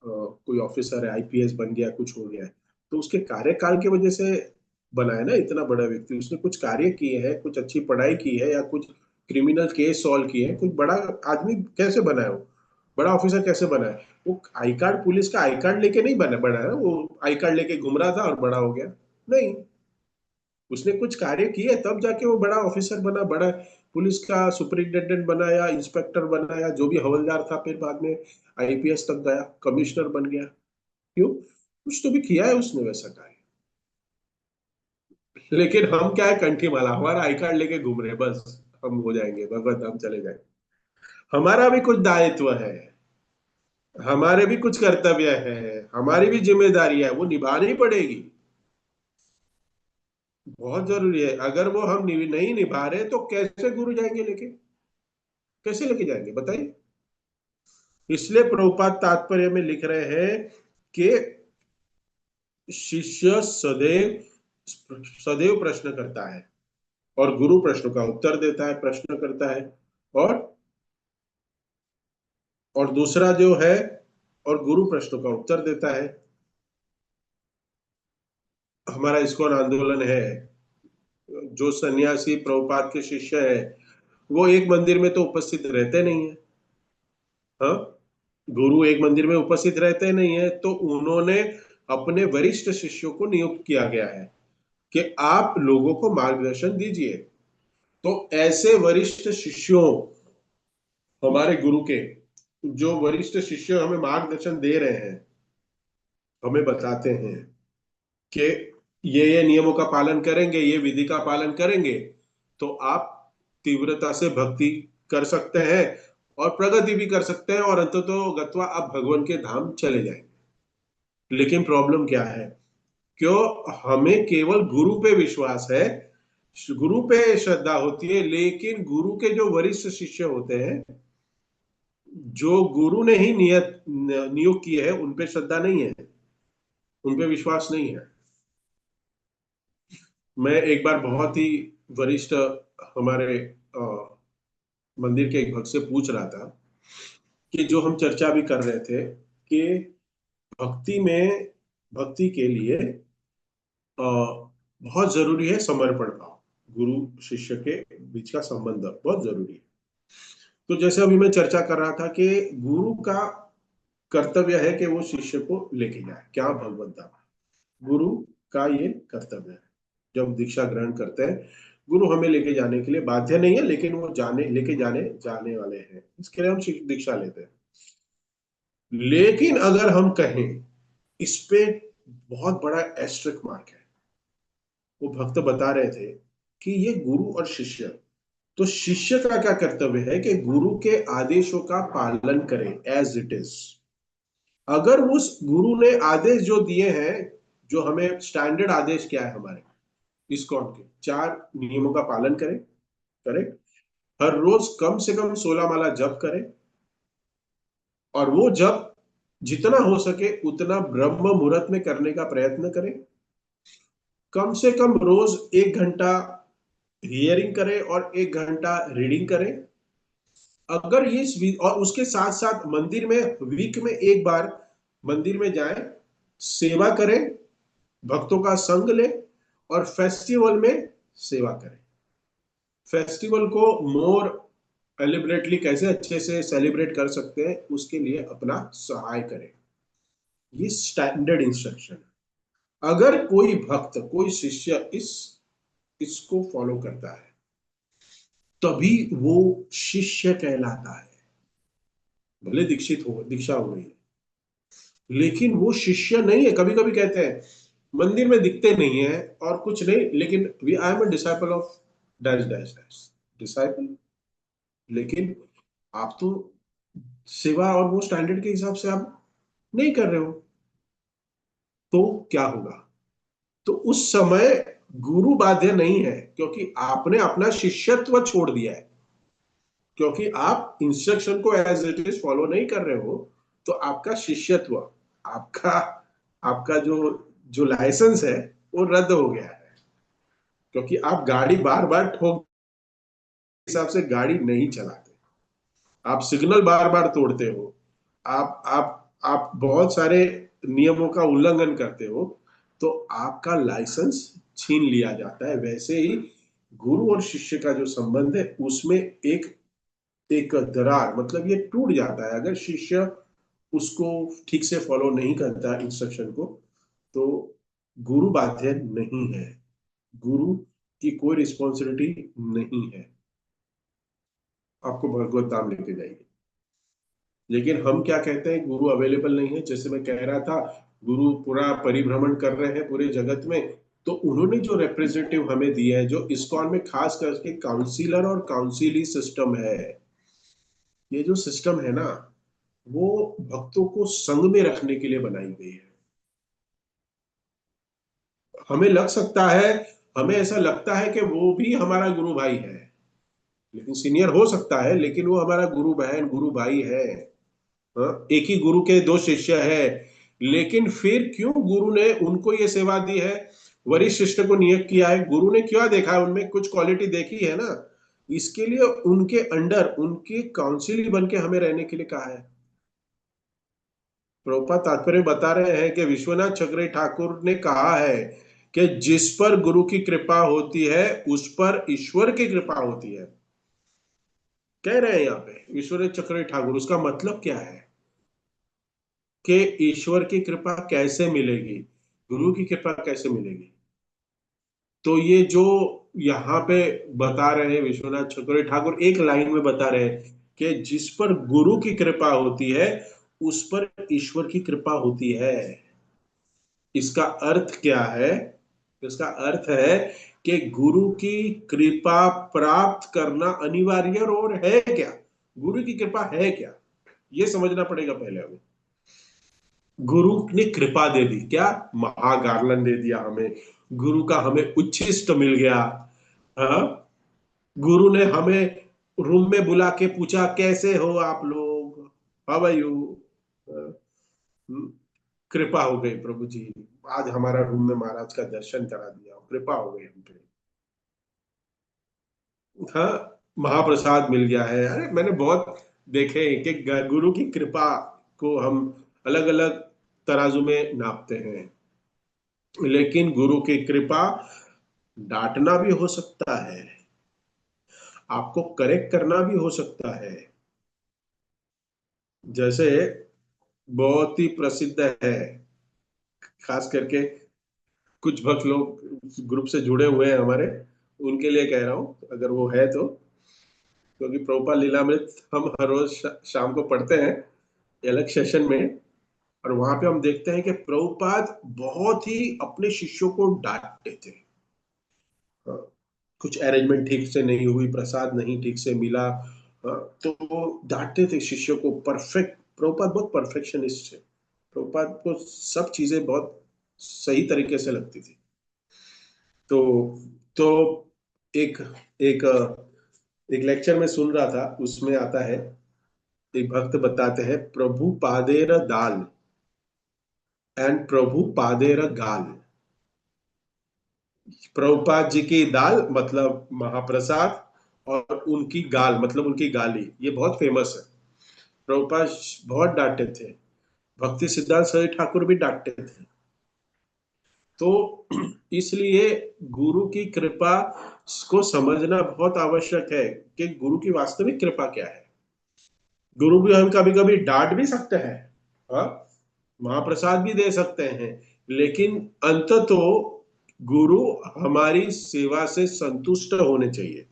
कोई ऑफिसर है, आईपीएस बन गया, कुछ हो गया है, तो उसके कार्यकाल की वजह से बना है ना इतना बड़ा व्यक्ति, उसने कुछ कार्य किए हैं, कुछ अच्छी पढ़ाई की है, या कुछ क्रिमिनल केस सॉल्व किए हैं, कुछ बड़ा आदमी कैसे बना है वो, बड़ा ऑफिसर कैसे बना है? वो आई कार्ड, पुलिस का आई कार्ड लेके नहीं बना है, वो आई कार्ड लेके घूम रहा था और बड़ा हो गया? नहीं, उसने कुछ कार्य किए तब जाके वो बड़ा ऑफिसर बना, बड़ा पुलिस का सुपरिटेंडेंट बना या इंस्पेक्टर बना या जो भी हवलदार था, फिर बाद में आईपीएस तक गया, कमिश्नर बन गया। क्यों? कुछ तो भी किया है उसने वैसा कार्य। लेकिन हम क्या है, कंठी माला, हमारा आई कार्ड लेके घूम रहे हैं, बस हम हो जाएंगे भगवत धाम चले जाएंगे। हमारा भी कुछ दायित्व है, हमारे भी कुछ कर्तव्य है, हमारी भी जिम्मेदारी है, वो निभानी पड़ेगी। बहुत जरूरी है, अगर वो हम नहीं निभा रहे तो कैसे गुरु जाएंगे लेके, कैसे लेके जाएंगे बताइए? इसलिए प्रभुपाद तात्पर्य में लिख रहे हैं कि शिष्य सदैव सदैव प्रश्न करता है और गुरु प्रश्न का उत्तर देता है, प्रश्न करता है। और और दूसरा जो है, और गुरु प्रश्नों का उत्तर देता है। हमारा इस्कॉन आंदोलन है, जो सन्यासी प्रभुपाद के शिष्य है, वो एक मंदिर में तो उपस्थित रहते नहीं है। हाँ, गुरु एक मंदिर में उपस्थित रहते नहीं है, तो उन्होंने अपने वरिष्ठ शिष्यों को नियुक्त किया गया है कि आप लोगों को मार्गदर्शन दीजिए। तो ऐसे वरिष्ठ शिष्यों, हमारे गुरु के जो वरिष्ठ शिष्य हमें मार्गदर्शन दे रहे हैं, हमें बताते हैं कि ये नियमों का पालन करेंगे, ये विधि का पालन करेंगे, तो आप तीव्रता से भक्ति कर सकते हैं और प्रगति भी कर सकते हैं, और अंततः गत्वा आप भगवान के धाम चले जाएंगे। लेकिन प्रॉब्लम क्या है? क्यों हमें केवल गुरु पे विश्वास है, गुरु पे श्रद्धा होती है, लेकिन गुरु के जो वरिष्ठ शिष्य होते हैं, जो गुरु ने ही नियुक्त किए हैं, उन पे श्रद्धा नहीं है, उन पे विश्वास नहीं है। मैं एक बार बहुत ही वरिष्ठ हमारे मंदिर के एक भक्त से पूछ रहा था कि जो हम चर्चा भी कर रहे थे कि भक्ति में, भक्ति के लिए बहुत जरूरी है समर्पण भाव, गुरु शिष्य के बीच का संबंध बहुत जरूरी है। तो जैसे अभी मैं चर्चा कर रहा था कि गुरु का कर्तव्य है कि वो शिष्य को लेके जाए क्या, भगवत धाम, गुरु का ये कर्तव्य है। जब दीक्षा ग्रहण करते हैं, गुरु हमें लेके जाने के लिए बाध्य नहीं है, लेकिन वो जाने लेके जाने जाने वाले हैं, इसके लिए हम दीक्षा लेते हैं। लेकिन अगर हम कहें, इस पे बहुत बड़ा एस्ट्रिक मार्क है। वो भक्त बता रहे थे कि ये गुरु और शिष्य, तो शिष्य का क्या कर्तव्य है कि गुरु के आदेशों का पालन करें एज इट इज। अगर उस गुरु ने आदेश जो दिए हैं, जो हमें स्टैंडर्ड आदेश क्या है हमारे इस्कॉन के, 4 नियमों का पालन करें, करेक्ट, हर रोज कम से कम 16 माला जप करें, और वो जप जितना हो सके उतना ब्रह्म मुहूर्त में करने का प्रयत्न करें, कम से कम रोज 1 घंटा हियरिंग करें और 1 घंटा रीडिंग करें। अगर ये और उसके साथ साथ मंदिर में वीक में एक बार मंदिर में जाएं, सेवा करें, भक्तों का संग लें, और फेस्टिवल में सेवा करें। फेस्टिवल को मोर एलिब्रेटली कैसे अच्छे से सेलिब्रेट कर सकते हैं, उसके लिए अपना सहाय करें। ये स्टैंडर्ड इंस्ट्रक्शन है। अगर कोई भक्त, कोई शिष्य इसको फॉलो करता है, तभी वो शिष्य कहलाता है। भले दीक्षा हो रही है, लेकिन वो शिष्य नहीं है। कभी कभी कहते हैं मंदिर में दिखते नहीं है और कुछ नहीं, लेकिन we I am a disciple of dash dash dash, disciple, लेकिन आप तो सेवा और वो स्टैंडर्ड के हिसाब से आप नहीं कर रहे हो, तो क्या होगा? तो उस समय गुरु बाध्य नहीं है, क्योंकि आपने अपना शिष्यत्व छोड़ दिया है। क्योंकि आप इंस्ट्रक्शन को एज इट इज फॉलो नहीं कर रहे हो, तो आपका शिष्यत्व, आपका आपका जो जो लाइसेंस है वो रद्द हो गया है। क्योंकि आप गाड़ी बार बार ठोक हिसाब से गाड़ी नहीं चलाते, आप सिग्नल बार बार तोड़ते हो, आप बहुत सारे नियमों का उल्लंघन करते हो, तो आपका लाइसेंस छीन लिया जाता है। वैसे ही गुरु और शिष्य का जो संबंध है उसमें एक एक दरार, मतलब ये टूट जाता है अगर शिष्य उसको ठीक से फॉलो नहीं करता इंस्ट्रक्शन को। तो गुरु बाध्य नहीं है, गुरु की कोई रिस्पॉन्सिबिलिटी नहीं है आपको भगवत धाम लेके जाइए। लेकिन हम क्या कहते हैं, गुरु अवेलेबल नहीं है। जैसे मैं कह रहा था, गुरु पूरा परिभ्रमण कर रहे हैं पूरे जगत में, तो उन्होंने जो रिप्रेजेंटेटिव हमें दिए हैं, जो इस्कॉन में खास करके काउंसिलर और काउंसिली सिस्टम है, ये जो सिस्टम है ना, वो भक्तों को संग में रखने के लिए बनाई गई है। हमें लग सकता है, हमें ऐसा लगता है कि वो भी हमारा गुरु भाई है, लेकिन सीनियर हो सकता है, लेकिन वो हमारा गुरु बहन गुरु भाई है। हाँ, एक ही गुरु के दो शिष्य है, लेकिन फिर क्यों गुरु ने उनको ये सेवा दी है, वरिष्ठ शिष्य को नियुक्त किया है? गुरु ने क्या देखा है उनमें, कुछ क्वालिटी देखी है ना, इसके लिए उनके अंडर उनके काउंसिल बन के हमें रहने के लिए कहा है। प्रभुपाद तात्पर्य बता रहे हैं कि विश्वनाथ चक्रवर्ती ठाकुर ने कहा है कि जिस पर गुरु की कृपा होती है उस पर ईश्वर की कृपा होती है। कह रहे हैं यहाँ पे विश्वनाथ चक्रवर्ती ठाकुर, उसका मतलब क्या है कि ईश्वर की कृपा कैसे मिलेगी, गुरु की कृपा कैसे मिलेगी? तो ये जो यहाँ पे बता रहे हैं विश्वनाथ चक्रवर्ती ठाकुर, एक लाइन में बता रहे हैं कि जिस पर गुरु की कृपा होती है उस पर ईश्वर की कृपा होती है। इसका अर्थ क्या है? इसका अर्थ है कि गुरु की कृपा प्राप्त करना अनिवार्य और है क्या, गुरु की कृपा है क्या, ये समझना पड़ेगा पहले हमें। गुरु ने कृपा दे दी, क्या महागार्लन दे दिया हमें, गुरु का हमें उच्छिष्ट मिल गया। हाँ, गुरु ने हमें रूम में बुला के पूछा कैसे हो आप लोग, हाउ आर यू, कृपा हो गई प्रभु जी, आज हमारा रूम में महाराज का दर्शन करा दिया, कृपा हो गई हम पे। हाँ, महाप्रसाद मिल गया है। अरे मैंने बहुत देखे हैं कि गुरु की कृपा को हम अलग अलग तराजू में नापते हैं, लेकिन गुरु की कृपा डांटना भी हो सकता है, आपको करेक्ट करना भी हो सकता है। जैसे बहुत ही प्रसिद्ध है, खास करके कुछ भक्त लोग ग्रुप से जुड़े हुए हैं हमारे, उनके लिए कह रहा हूं अगर वो है तो। क्योंकि प्रभुपाद लीलामृत हम हर रोज शाम को पढ़ते हैं अलग सेशन में, और वहां पे हम देखते हैं कि प्रभुपाद बहुत ही अपने शिष्यों को डांटते थे। हाँ, कुछ अरेंजमेंट ठीक से नहीं हुई, प्रसाद नहीं ठीक से मिला, हाँ, तो वो डांटते थे शिष्यों को। परफेक्ट, प्रभुपाद बहुत परफेक्शनिस्ट थे, प्रभुपाद को सब चीजें बहुत सही तरीके से लगती थी। तो तो एक एक एक लेक्चर में सुन रहा था, उसमें आता है, एक भक्त बताते हैं, प्रभु पादेर दाल एंड प्रभु पादेर गाल। प्रभुपाद जी की दाल मतलब महाप्रसाद, और उनकी गाल मतलब उनकी गाली, ये बहुत फेमस है। प्रभुपाद बहुत डांटे थे, भक्ति सिद्धांत सरस्वती ठाकुर भी डांटते थे। तो इसलिए गुरु की कृपा को समझना बहुत आवश्यक है कि गुरु की वास्तविक कृपा क्या है। गुरु भी हम कभी कभी डांट भी सकते हैं, हाँ, महाप्रसाद भी दे सकते हैं, लेकिन अंत तो गुरु हमारी सेवा से संतुष्ट होने चाहिए।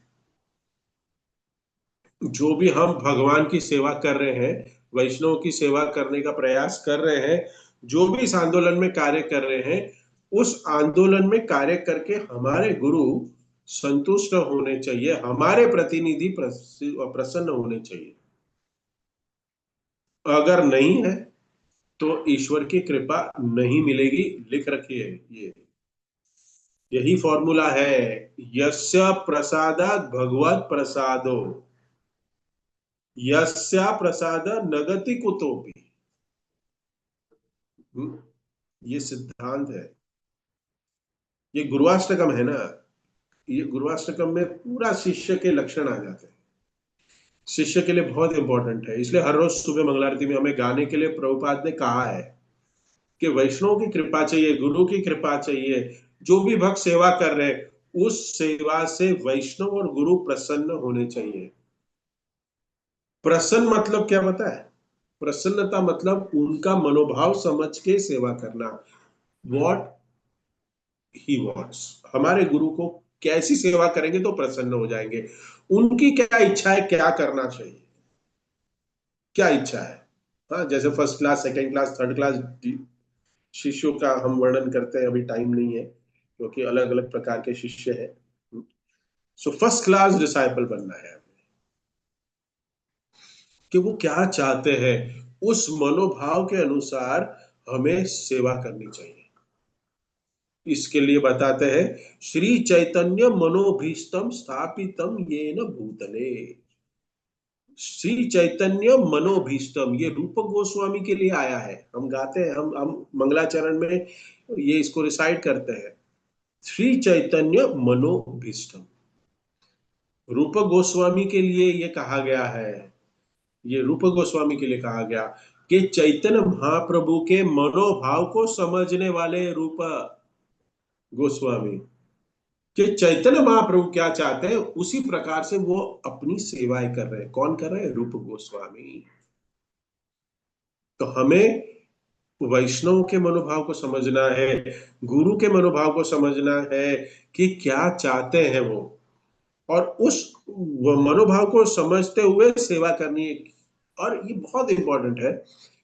जो भी हम भगवान की सेवा कर रहे हैं, वैष्णव की सेवा करने का प्रयास कर रहे हैं, जो भी इस आंदोलन में कार्य कर रहे हैं, उस आंदोलन में कार्य करके हमारे गुरु संतुष्ट होने चाहिए, हमारे प्रतिनिधि प्रसन्न होने चाहिए। अगर नहीं है तो ईश्वर की कृपा नहीं मिलेगी। लिख रखिए ये, यही फॉर्मूला है। यस्य प्रसादात् भगवत प्रसादो, यस्या प्रसाद नगति कुतोपि। ये सिद्धांत है। ये गुरुवाष्टकम है ना, ये गुरुवाष्टकम में पूरा शिष्य के लक्षण आ जाते हैं। शिष्य के लिए बहुत इंपॉर्टेंट है, इसलिए हर रोज सुबह मंगल आरती में हमें गाने के लिए प्रभुपाद ने कहा है कि वैष्णव की कृपा चाहिए, गुरु की कृपा चाहिए। जो भी भक्त सेवा कर रहे हैं उस सेवा से वैष्णव और गुरु प्रसन्न होने चाहिए। प्रसन्न मतलब क्या पता है? प्रसन्नता मतलब उनका मनोभाव समझ के सेवा करना। वॉट ही वॉन्ट्स, हमारे गुरु को कैसी सेवा करेंगे तो प्रसन्न हो जाएंगे, उनकी क्या इच्छा है, क्या करना चाहिए, क्या इच्छा है। हाँ, जैसे first class, second class, third class शिष्यों का हम वर्णन करते हैं, अभी टाइम नहीं है क्योंकि अलग अलग प्रकार के शिष्य हैं। सो फर्स्ट क्लास डिसाइपल बनना है कि वो क्या चाहते हैं, उस मनोभाव के अनुसार हमें सेवा करनी चाहिए। इसके लिए बताते हैं, श्री चैतन्य मनोभीष्टम स्थापितम येन भूतले। श्री चैतन्य मनोभीष्टम, ये रूप गोस्वामी के लिए आया है। हम गाते हैं, हम मंगलाचरण में ये इसको रिसाइट करते हैं, श्री चैतन्य मनोभीष्टम। रूप गोस्वामी के लिए ये कहा गया है, ये रूप गोस्वामी के लिए कहा गया कि चैतन्य महाप्रभु के मनोभाव को समझने वाले रूप गोस्वामी, कि चैतन्य महाप्रभु क्या चाहते हैं उसी प्रकार से वो अपनी सेवाएं कर रहे हैं। कौन कर रहे हैं? रूप गोस्वामी। तो हमें वैष्णव के मनोभाव को समझना है, गुरु के मनोभाव को समझना है कि क्या चाहते हैं वो, और उस मनोभाव को समझते हुए सेवा करनी है। और ये बहुत इंपॉर्टेंट है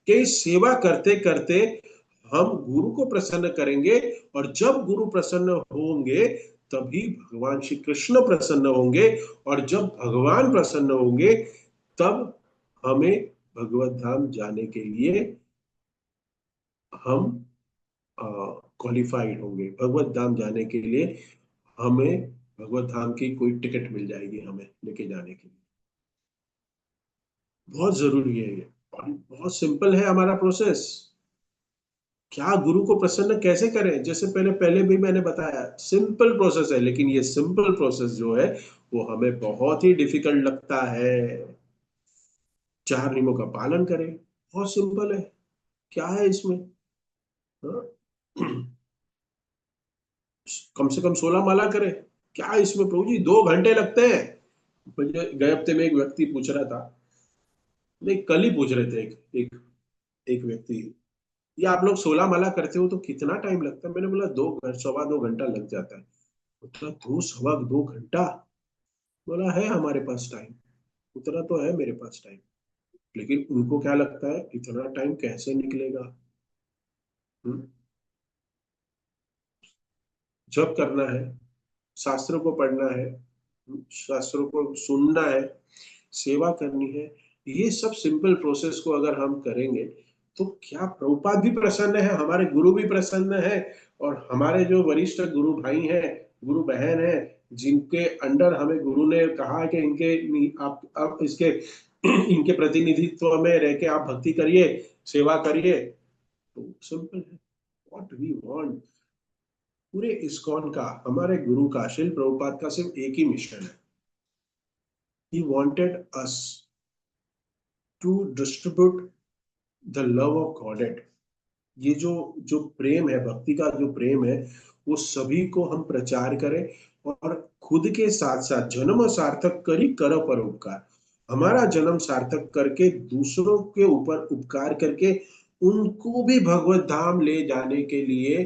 कि सेवा करते करते हम गुरु को प्रसन्न करेंगे, और जब गुरु प्रसन्न होंगे तभी भगवान श्री कृष्ण प्रसन्न होंगे, और जब भगवान प्रसन्न होंगे तब हमें भगवत धाम जाने के लिए हम क्वालिफाइड होंगे। भगवत धाम जाने के लिए हमें भगवत धाम की कोई टिकट मिल जाएगी हमें लेके जाने के लिए। बहुत जरूरी है ये, और बहुत सिंपल है हमारा प्रोसेस। क्या गुरु को प्रसन्न कैसे करें, जैसे पहले पहले भी मैंने बताया, सिंपल प्रोसेस है, लेकिन ये सिंपल प्रोसेस जो है वो हमें बहुत ही डिफिकल्ट लगता है। चार नियमों का पालन करें, बहुत सिंपल है। क्या है इसमें? हाँ? कम से कम 16 माला करें, क्या इसमें प्रभु जी 2 घंटे लगते हैं? मुझे गए हफ्ते में एक व्यक्ति पूछ रहा था, नहीं कल ही पूछ रहे थे, एक व्यक्ति, ये आप लोग 16 माला करते हो तो कितना टाइम लगता है? मैंने बोला 2 सवा 2 घंटा लग जाता है। बोला 2 सवा 2 घंटा? बोला है हमारे पास टाइम, उतना तो है मेरे पास टाइम, लेकिन उनको क्या लगता है इतना टाइम कैसे निकलेगा। हम्म? जब करना है, शास्त्रों को पढ़ना है, शास्त्रों को सुनना है, सेवा करनी है, ये सब सिंपल प्रोसेस को अगर हम करेंगे तो क्या प्रभुपाद भी प्रसन्न है, हमारे गुरु भी प्रसन्न है, और हमारे जो वरिष्ठ गुरु भाई हैं, गुरु बहन हैं, जिनके अंडर हमें गुरु ने कहा है कि इनके आप इसके इनके प्रतिनिधित्व में रह के आप भक्ति करिए, सेवा करिए। तो सिंपल है। व्हाट वी वांट, पूरे इस्कॉन का, हमारे गुरु का, श्रील प्रभुपाद का सिर्फ एक ही मिशन है। He wanted us to distribute the love of godhead. ये जो जो प्रेम है, भक्ति का जो प्रेम है, वो सभी को हम प्रचार करें, और खुद के साथ साथ जन्म सार्थक करी कर परोपकार, हमारा जन्म सार्थक करके दूसरों के ऊपर उपकार करके उनको भी भगवत धाम ले जाने के लिए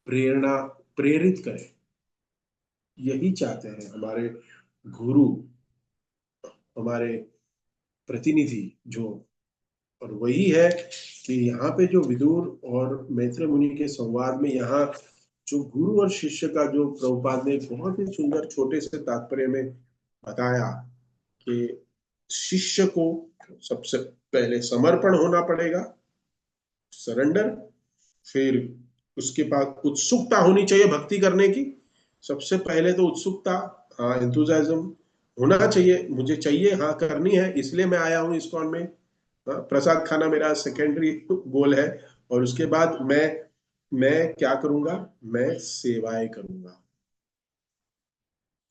प्रेरणा, प्रेरित करें। यही चाहते हैं हमारे गुरु, हमारे प्रतिनिधि जो। और वही है कि यहाँ पे जो विदुर और मैत्रेय मुनि के संवाद में, यहाँ जो गुरु और शिष्य का जो प्रभुपाद ने बहुत ही सुंदर छोटे से तात्पर्य में बताया कि शिष्य को सबसे पहले समर्पण होना पड़ेगा, सरेंडर, फिर उसके बाद उत्सुकता होनी चाहिए भक्ति करने की, सबसे पहले तो उत्सुकता, हाँ एंथुजियाज्म होना चाहिए, मुझे चाहिए, हाँ करनी है, इसलिए मैं आया हूँ इस्कॉन में। हाँ, प्रसाद खाना मेरा सेकेंडरी गोल है। और उसके बाद मैं क्या करूंगा, मैं सेवाएं करूंगा,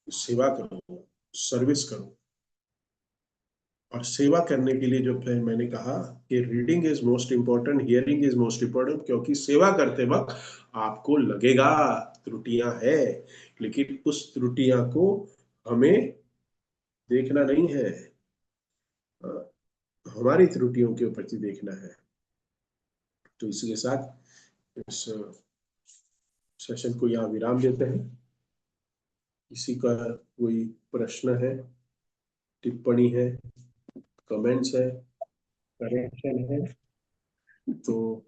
सेवा करूंगा, सर्विस करूंगा। और सेवा करने के लिए जो फिर मैंने कहा कि reading is most important, hearing is most important, क्योंकि सेवा करते वक्त आपको लगेगा त्रुटियां है, लेकिन उस त्रुटियां को हमें देखना नहीं है, अ, हमारी त्रुटियों के प्रति देखना है। तो इसी के साथ इस सेशन को यहाँ विराम देते हैं। किसी का कोई प्रश्न है, टिप्पणी है, कमेंट्स है, करेक्शन है, तो